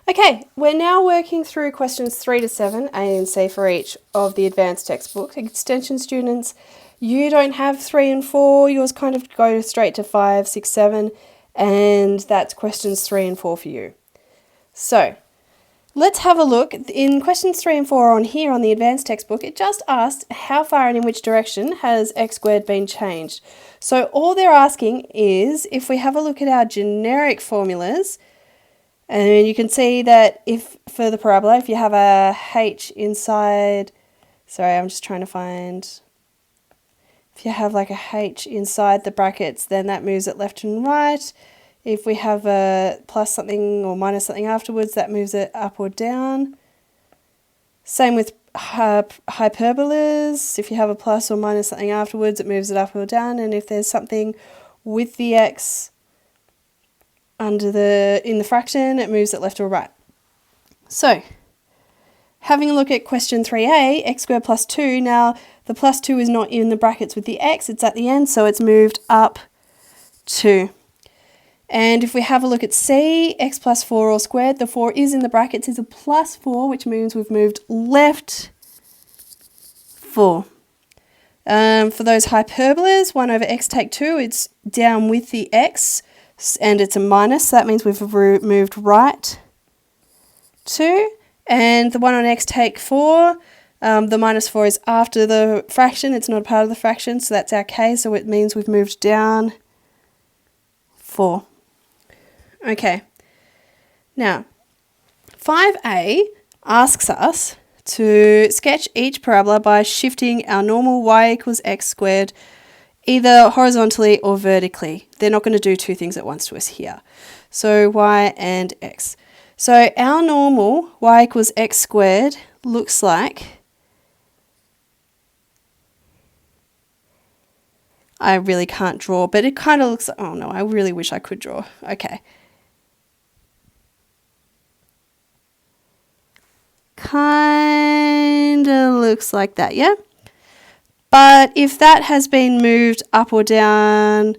Okay, we're now working through questions 3 to 7, A and C for each of the advanced textbook. Extension students, you don't have 3 and 4, yours kind of go straight to 5, 6, 7, and that's questions 3 and 4 for you. So, let's have a look. In questions 3 and 4 on here on the advanced textbook, it just asked how far and in which direction has x squared been changed. So all they're asking is, if we have a look at our generic formulas, and you can see that if for the parabola, if you have a h inside, sorry, I'm just trying to find, if you have like a h inside the brackets, then that moves it left and right. If we have a plus something or minus something afterwards, that moves it up or down. Same with hyperbolas. If you have a plus or minus something afterwards, it moves it up or down. And if there's something with the x in the fraction, it moves it left or right. So, having a look at question 3a, x squared plus 2. Now, the plus 2 is not in the brackets with the x, it's at the end, so it's moved up 2. And if we have a look at C, x plus 4 all squared, the 4 is in the brackets, is a plus 4, which means we've moved left 4. For those hyperbolas, 1 over x take 2, it's down with the x, and it's a minus, so that means we've moved right 2. And the 1 on x take 4, the minus 4 is after the fraction, it's not a part of the fraction, so that's our k, so it means we've moved down 4. Okay, now 5a asks us to sketch each parabola by shifting our normal y equals x squared either horizontally or vertically. They're not going to do two things at once to us here. So y and x. So our normal y equals x squared looks like, I really can't draw, but it kind of looks, oh no, I really wish I could draw. Okay. Kind of looks like that, yeah? But if that has been moved up or down,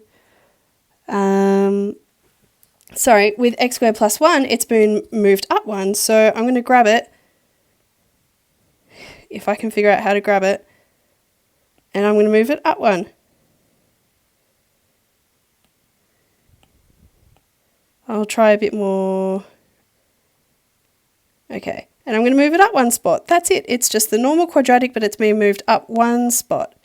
sorry, with x squared plus 1, it's been moved up 1. So I'm going to grab it, if I can figure out how to grab it, and I'm going to move it up 1. I'll try a bit more. Okay, and I'm going to move it up 1 spot. That's it. It's just the normal quadratic, but it's been moved up 1 spot.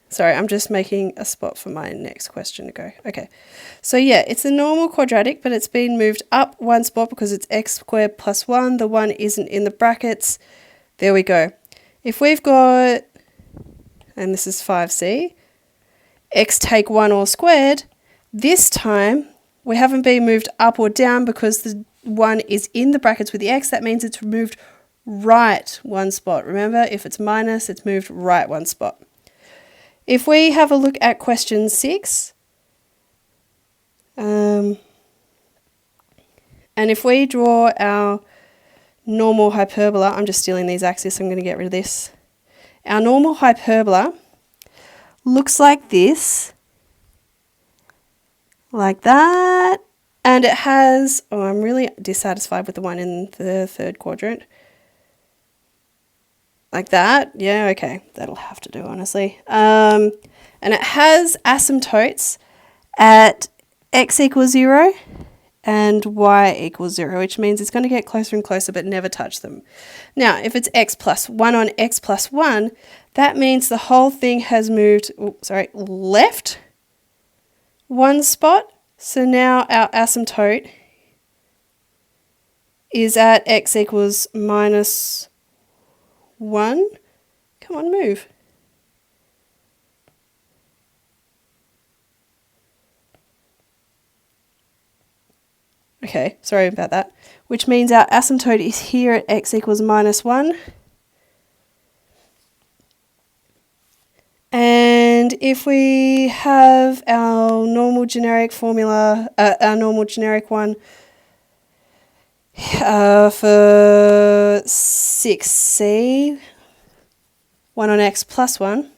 Sorry, I'm just making a spot for my next question to go. Okay, so yeah, it's a normal quadratic, but it's been moved up 1 spot because it's x squared plus 1. The 1 isn't in the brackets. There we go. If we've got, and this is 5c, x take 1 all squared, this time we haven't been moved up or down because the 1 is in the brackets with the x. That means it's moved right 1 spot. Remember, if it's minus, it's moved right 1 spot. If we have a look at question 6, and if we draw our normal hyperbola, I'm just stealing these axes, so I'm going to get rid of this. Our normal hyperbola looks like this, like that, and it has, oh, I'm really dissatisfied with the one in the third quadrant. Like that, yeah, okay, that'll have to do, honestly. And it has asymptotes at x equals 0 and y equals 0, which means it's going to get closer and closer but never touch them. Now, if it's x plus 1 on x plus 1, that means the whole thing has moved, left 1 spot. So now our asymptote is at x equals minus 1. Come on, move. Okay, sorry about that. Which means our asymptote is here at x equals minus 1. And if we have our normal generic formula, our normal generic one for 6c, 1 on x plus 1,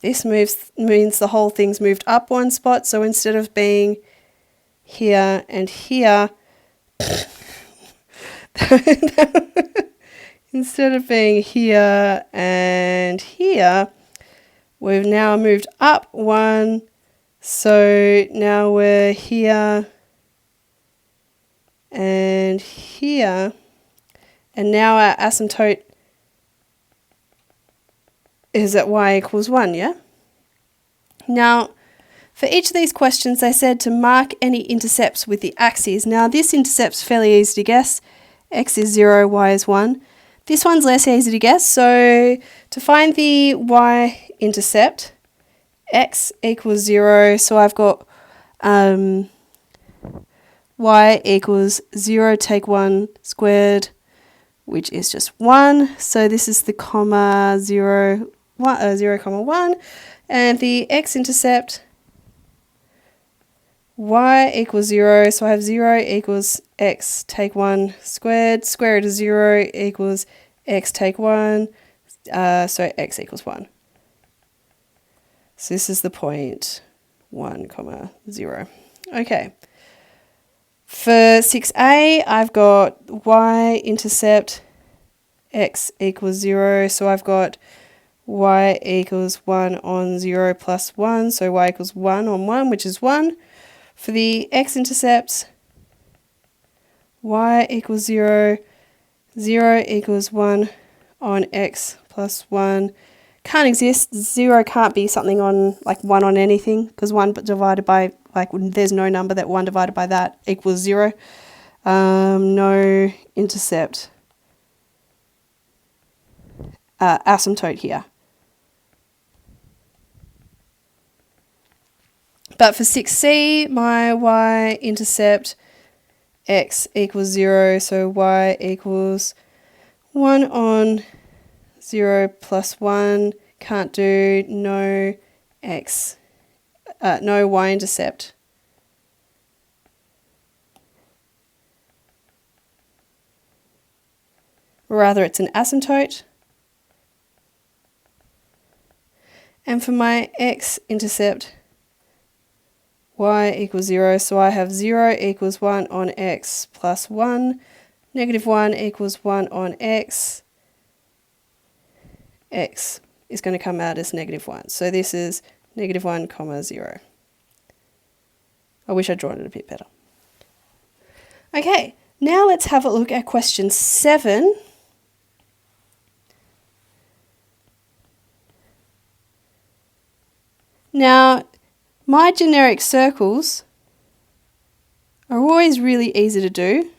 This means the whole thing's moved up one spot. So instead of being here and here, instead of being here and here, we've now moved up one. So now we're here and here. And now our asymptote is at y equals 1, yeah? Now, for each of these questions, they said to mark any intercepts with the axes. Now, this intercept's fairly easy to guess. X is 0, y is 1. This one's less easy to guess. So, to find the y-intercept, x equals 0. So, I've got y equals 0 take 1 squared, which is just 1. So, this is the comma 0, 0, 1. And the x-intercept, y equals 0, so I have 0 equals x take 1 squared. Square root of 0 equals x take 1, so x equals 1. So this is the point 1, 0. Okay. For 6a, I've got y-intercept x equals 0, so I've got y equals 1 on 0 plus 1, so y equals 1 on 1, which is 1. For the x-intercepts, y equals 0, 0 equals 1 on x plus 1. Can't exist. 0 can't be something on, like 1 on anything, because 1 divided by, like, there's no number that 1 divided by that equals 0. No intercept. Asymptote here. But for 6c, my y-intercept x equals 0, so y equals 1 on 0 plus 1, can't do, no x, no y-intercept. Rather, it's an asymptote. And for my x-intercept, y equals 0, so I have 0 equals 1 on x plus 1, negative 1 equals 1 on x. X is going to come out as negative 1. So this is negative 1, 0. I wish I'd drawn it a bit better. Okay, now let's have a look at question 7. Now, my generic circles are always really easy to do.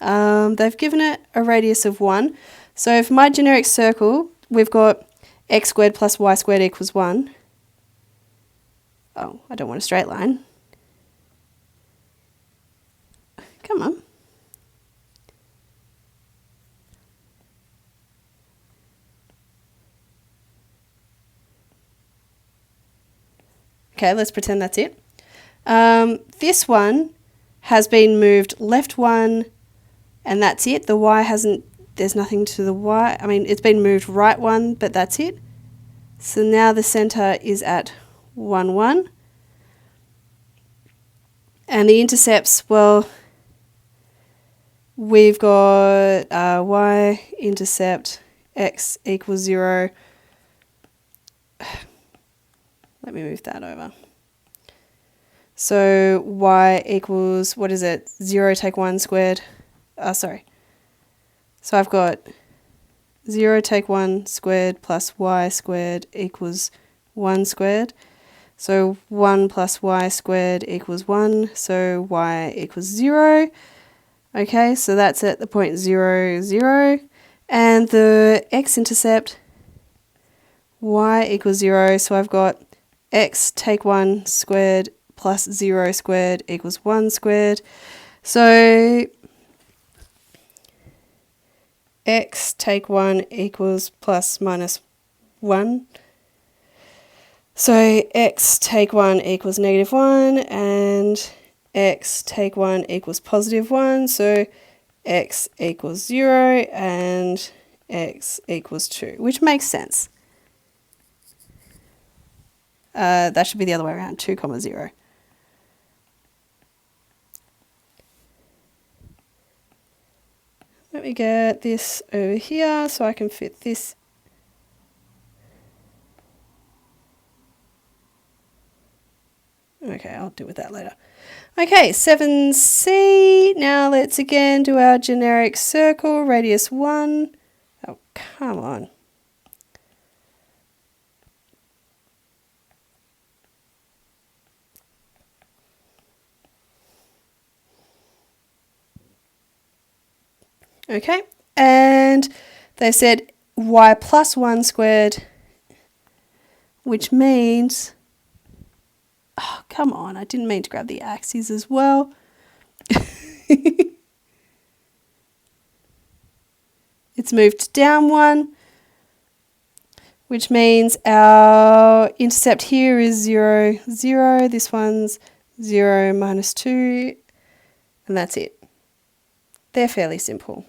They've given it a radius of 1. So for my generic circle, we've got x squared plus y squared equals 1. Oh, I don't want a straight line. Come on. Okay, let's pretend that's it. This one has been moved left 1, and that's it. The y hasn't, there's nothing to the y. I mean, it's been moved right 1, but that's it. So now the centre is at 1, 1. And the intercepts, well, we've got y-intercept x equals 0. Let me move that over. So y equals, what is it, 0 take 1 squared. So I've got 0 take 1 squared plus y squared equals 1 squared. So 1 plus y squared equals 1, so y equals 0. Okay, so that's at the point 0, 0. And the x-intercept, y equals 0, so I've got x take 1 squared plus 0 squared equals 1 squared. So x take 1 equals plus minus 1. So x take 1 equals negative 1, and x take 1 equals positive 1. So x equals 0 and x equals 2, which makes sense. That should be the other way around, 2, 0. Let me get this over here so I can fit this. Okay, I'll deal with that later. Okay, 7C. Now let's again do our generic circle, radius 1. Oh, come on. Okay, and they said y plus 1 squared, which means, oh, come on, I didn't mean to grab the axes as well. It's moved down 1, which means our intercept here is 0, 0. This one's 0 minus 2, and that's it. They're fairly simple.